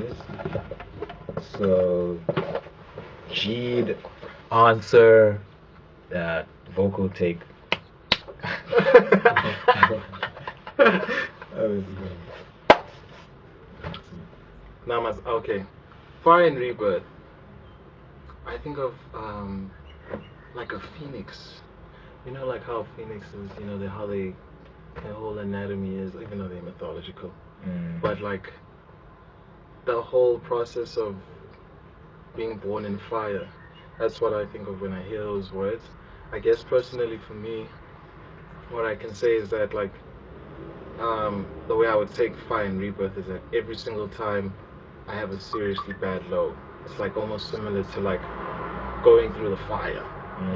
is. So, G'd answer that vocal take. Okay. Fire and Rebirth. I think of like a phoenix. You know, like how phoenixes, you know, how their whole anatomy is, even though they're mythological. But like the whole process of being born in fire, that's what I think of when I hear those words. I guess personally for me, what I can say is that like the way I would take fire and rebirth is that every single time I have a seriously bad low, it's like almost similar to like going through the fire,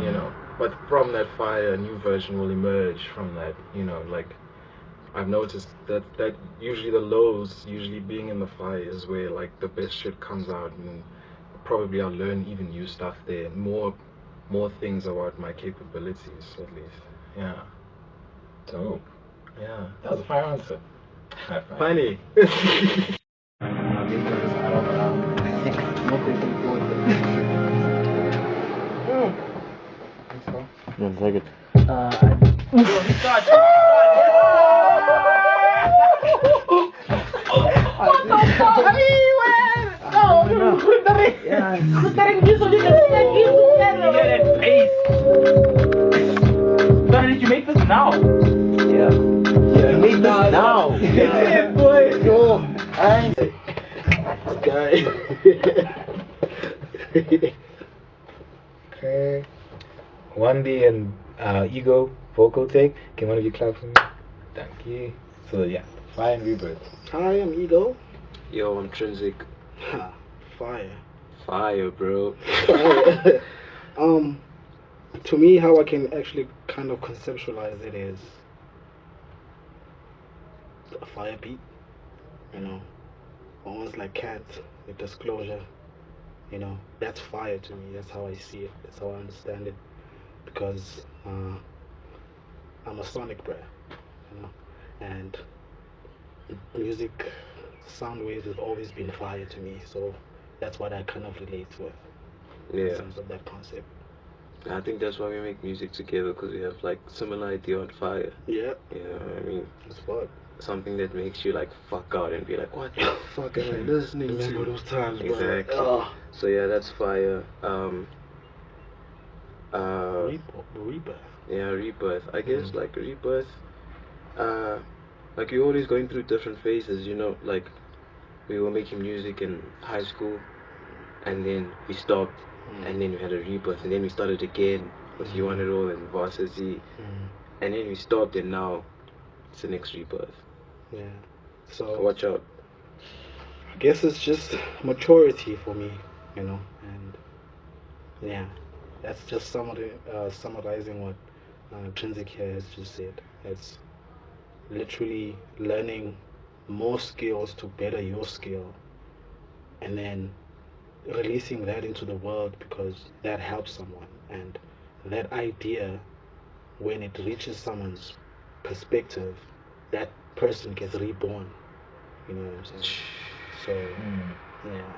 you know. But from that fire, a new version will emerge from that, you know. Like I've noticed that usually the lows, usually being in the fire, is where like the best shit comes out, and probably I'll learn even new stuff there, more things about my capabilities at least. Yeah. Dope. Yeah. That was a fire answer. High five. Funny. One second. Did you make this now? Yeah. You made this now. Yeah, boy. Yo, I ain't. Guy. Okay. 1D and Ego vocal take. Can one of you clap for me? Thank you. So yeah, fire and rebirth. Hi, I'm Ego. Yo, I'm Trinsic. Ha, fire. Fire, bro. To me, how I can actually kind of conceptualize it is a fire beat, you know, almost like Cat with Disclosure, you know, that's fire to me. That's how I see it. That's how I understand it, because I'm a sonic brat, you know, and music, sound waves has always been fire to me. So that's what I kind of relate with in Yeah. terms of that concept. I think that's why we make music together, because we have like similar idea on fire. Yeah. You know what I mean? That's what. Something that makes you like fuck out and be like, what the fuck am I listening Remember to? those times, bro. Exactly. Oh. So yeah, that's fire. Rebirth. Yeah, rebirth. I guess like rebirth. Like you're always going through different phases. You know, like we were making music in high school, and then we stopped, and then we had a rebirth, and then we started again with You Want It All and Varsity, and then we stopped, and now it's the next rebirth. Yeah. So Watch out. I guess it's just maturity for me, you know, and yeah, that's just summarizing what Trinsic here has just said. It's literally learning more skills to better your skill, and then releasing that into the world, because that helps someone, and that idea, when it reaches someone's perspective, that person gets reborn, you know what I'm saying? So yeah.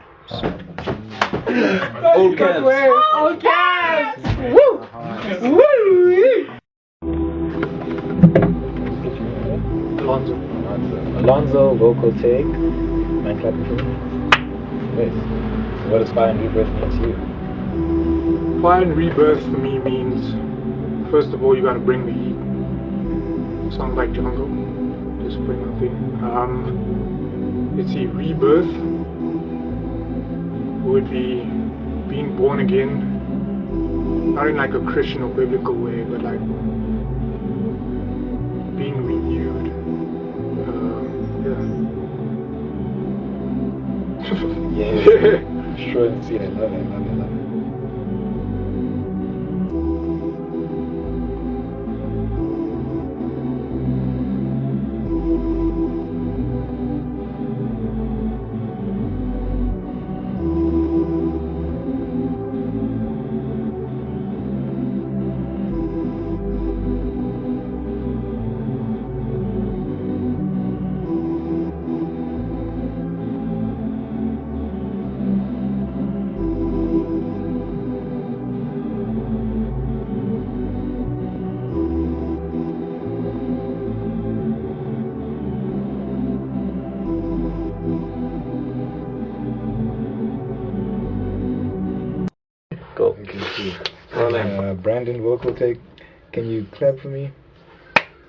Okay. Woo! Woo! Alonzo vocal take. Mind clapping for me? Great. So what does fire and rebirth mean to you? Fire and rebirth for me means, first of all, you gotta bring the heat. Sounds like jungle. Just bring the thing. Let's see, rebirth would be being born again, not in like a Christian or biblical way, but like being renewed. Yeah. Sure and see it. I love it. Brandon vocal take. Can you clap for me?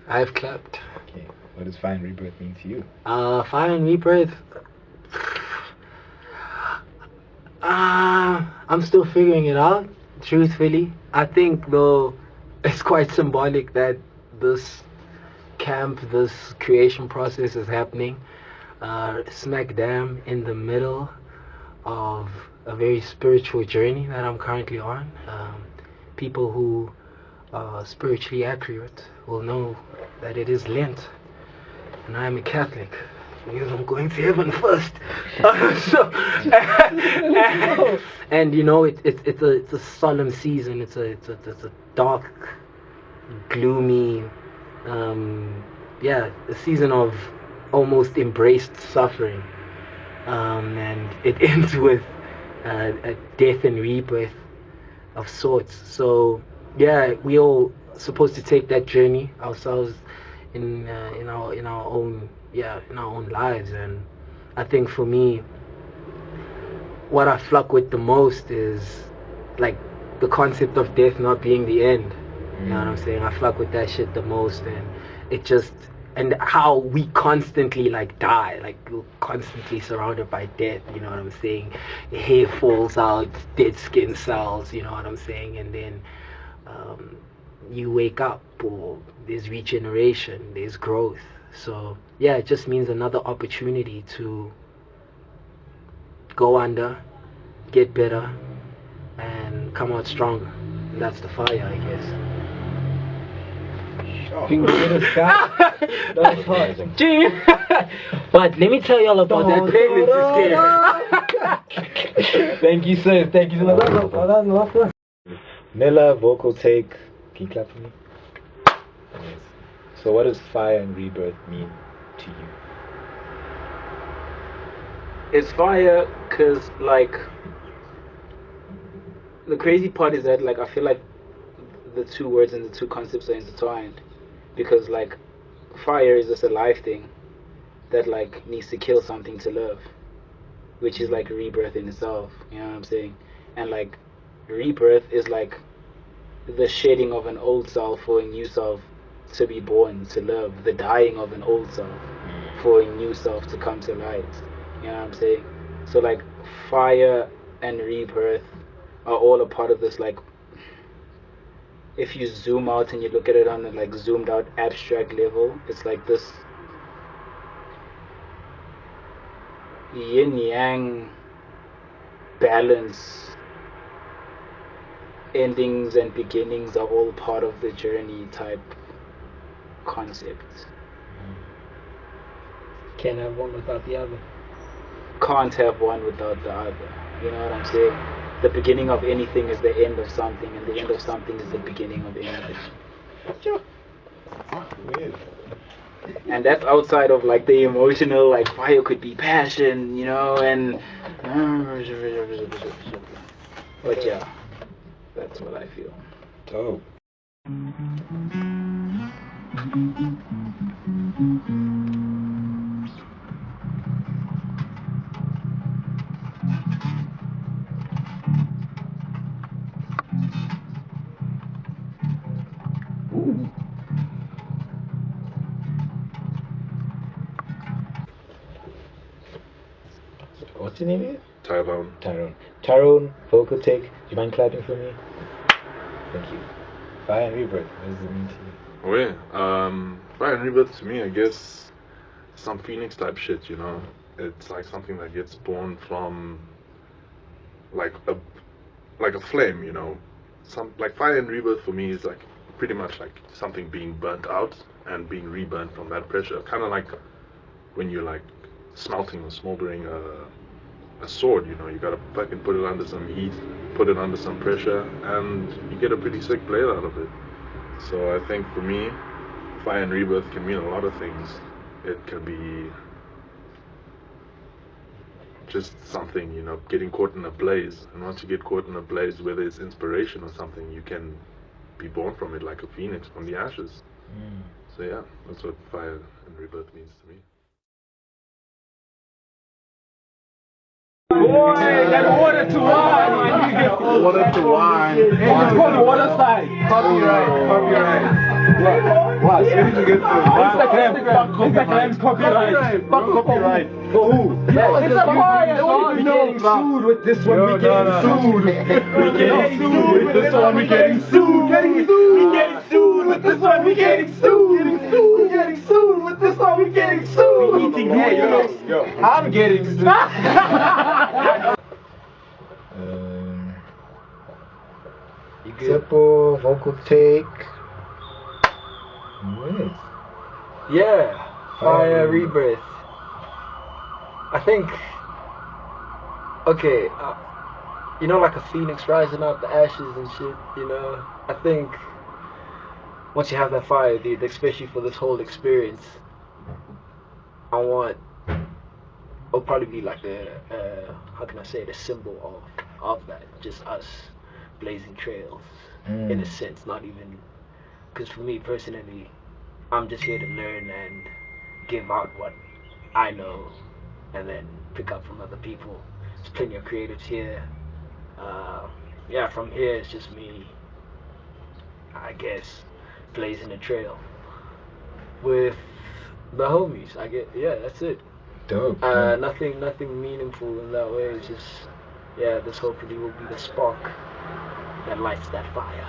I've clapped. Okay. What does Fire and Rebirth mean to you? Fire and Rebirth. I'm still figuring it out, truthfully. I think, though, it's quite symbolic that this camp, this creation process is happening smack dam in the middle of a very spiritual journey that I'm currently on. People who are spiritually accurate will know that it is Lent, and I am a Catholic. Because I'm going to heaven first. And you know, it's a solemn season. It's a dark, gloomy, a season of almost embraced suffering. And it ends with a death and rebirth of sorts. So yeah, we all supposed to take that journey ourselves in our own lives. And I think for me, what I fuck with the most is like the concept of death not being the end. You know what I'm saying? I fuck with that shit the most, and it just, and how we constantly like die, like we're constantly surrounded by death. You know what I'm saying? Hair falls out, dead skin cells. You know what I'm saying? And then you wake up, or there's regeneration, there's growth. So yeah, it just means another opportunity to go under, get better, and come out stronger. And that's the fire, I guess. That was hard. Gee. But let me tell y'all about that pregnancy scare. Thank you, sir. Thank you so much. Nilla vocal take. Can you clap for me? Yes. So what does Fire and Rebirth mean to you? It's fire because, like, the crazy part is that, like, I feel like the two words and the two concepts are intertwined, because, like, fire is just a life thing that, like, needs to kill something to live, which is like rebirth in itself. You know what I'm saying? And, like, rebirth is like the shedding of an old self for a new self to be born, to live, the dying of an old self for a new self to come to light. You know what I'm saying? So, like, fire and rebirth are all a part of this, like, if you zoom out and you look at it on a, like, zoomed out abstract level, it's like this yin yang balance. Endings and beginnings are all part of the journey type concept. Can't have one without the other. Can't have one without the other. You know what I'm saying? The beginning of anything is the end of something, and the end of something is the beginning of anything. And that's outside of, like, the emotional, like, fire could be passion, you know, and but yeah, that's what I feel. Dope. What's your name again? Tyrone. Tyrone, vocal take. Do you mind clapping for me? Thank you. Fire and Rebirth, what does it mean to you? Oh yeah, Fire and Rebirth to me, I guess, some Phoenix type shit, you know. It's like something that gets born from like a flame, you know. Some like Fire and Rebirth for me is like pretty much like something being burnt out and being reburnt from that pressure. Kind of like when you're like smelting or smoldering a sword, you know. You gotta fucking put it under some heat, put it under some pressure, and you get a pretty sick blade out of it. So I think for me, Fire and Rebirth can mean a lot of things. It can be just something, you know, getting caught in a blaze. And once you get caught in a blaze, whether it's inspiration or something, you can be born from it like a phoenix from the ashes. So yeah, that's what Fire and Rebirth means to me. water to wine. Water to wine. It's called water side. Copyright. What? Where did you get this? Instagram's copyright. Copyright. For who? It's a fire. We getting sued with this one. We getting sued. We getting sued with this one. We getting sued. We getting sued with this one. We getting sued. We getting sued with this one. We getting sued. We eating noodles. I'm getting sued. You simple vocal take. Nice. Yeah, Fire Rebirth. I think, okay, you know, like a phoenix rising out the ashes and shit, you know. I think once you have that fire, dude, especially for this whole experience, it'll probably be like how can I say it, a symbol of that, just us blazing trails, in a sense, not even, because for me personally, I'm just here to learn and give out what I know, and then pick up from other people. There's plenty of creatives here. Yeah, from here it's just me, I guess, blazing a trail with the homies. That's it. Dope. Nothing meaningful in that way. It's just, yeah, this hopefully will be the spark that lights that fire.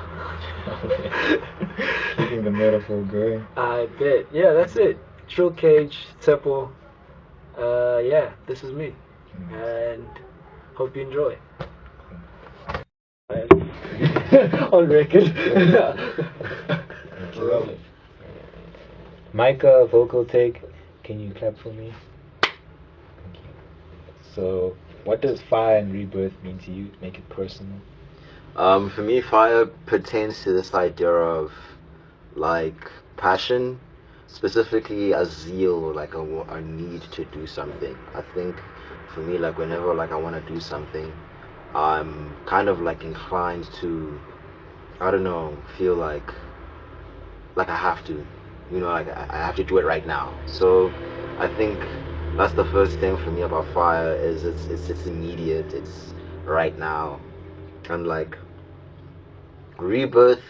Keeping the metaphor going. I bet. Yeah, that's it. Trill Cage, Temple. Yeah, this is me. And hope you enjoy. On record. Micah, vocal take. Can you clap for me? Thank you. So, what does fire and rebirth mean to you? Make it personal. For me, fire pertains to this idea of like passion, specifically a zeal or like a need to do something. I think for me, like whenever like I want to do something, I'm kind of like inclined to, I don't know, feel like I have to, like I have to do it right now. So I think that's the first thing for me about fire is it's immediate, it's right now. And like rebirth,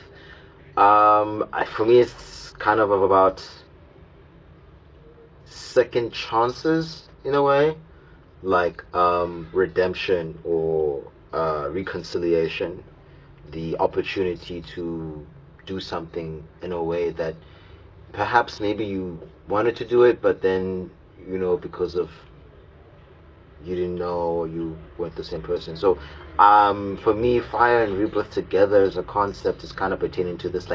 for me it's kind of about second chances in a way, like redemption or reconciliation, the opportunity to do something in a way that perhaps maybe you wanted to do it, but then because of you didn't know, you weren't the same person. So for me, fire and rebirth together as a concept is kind of pertaining to this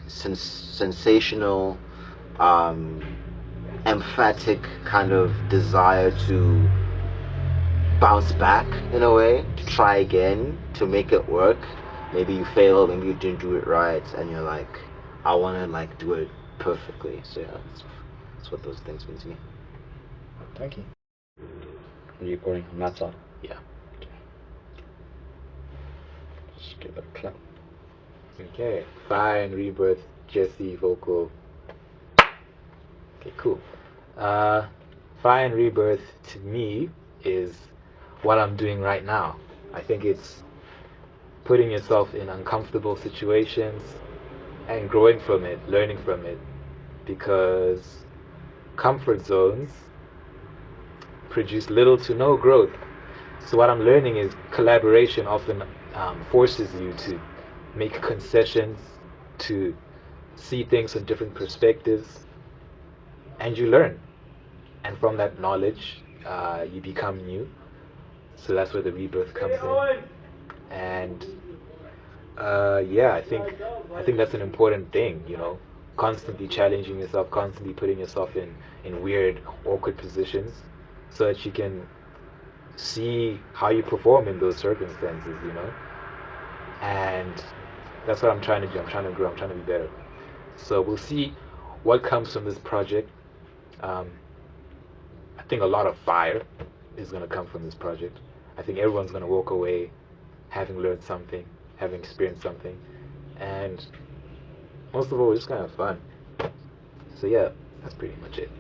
sensational, emphatic kind of desire to bounce back in a way, to try again, to make it work. Maybe you failed, maybe you didn't do it right, and you're like, I want to like do it perfectly. So yeah, that's what those things mean to me. Thank you. Are you recording? That's all. Yeah. Just give it a clap. Okay. Fire and rebirth. Jesse vocal. Okay, cool. Fire and rebirth to me is what I'm doing right now. I think it's putting yourself in uncomfortable situations and growing from it, learning from it, because comfort zones produce little to no growth. So what I'm learning is collaboration often forces you to make concessions, to see things from different perspectives, and you learn. And from that knowledge, you become new. So that's where the rebirth comes in. And yeah, I think that's an important thing, constantly challenging yourself, constantly putting yourself in weird, awkward positions, so that you can see how you perform in those circumstances, and that's what I'm trying to do. I'm trying to grow, I'm trying to be better. So we'll see what comes from this project. I think a lot of fire is going to come from this project. I think everyone's going to walk away having learned something, having experienced something, and most of all, we're just going to have fun. So yeah, that's pretty much it.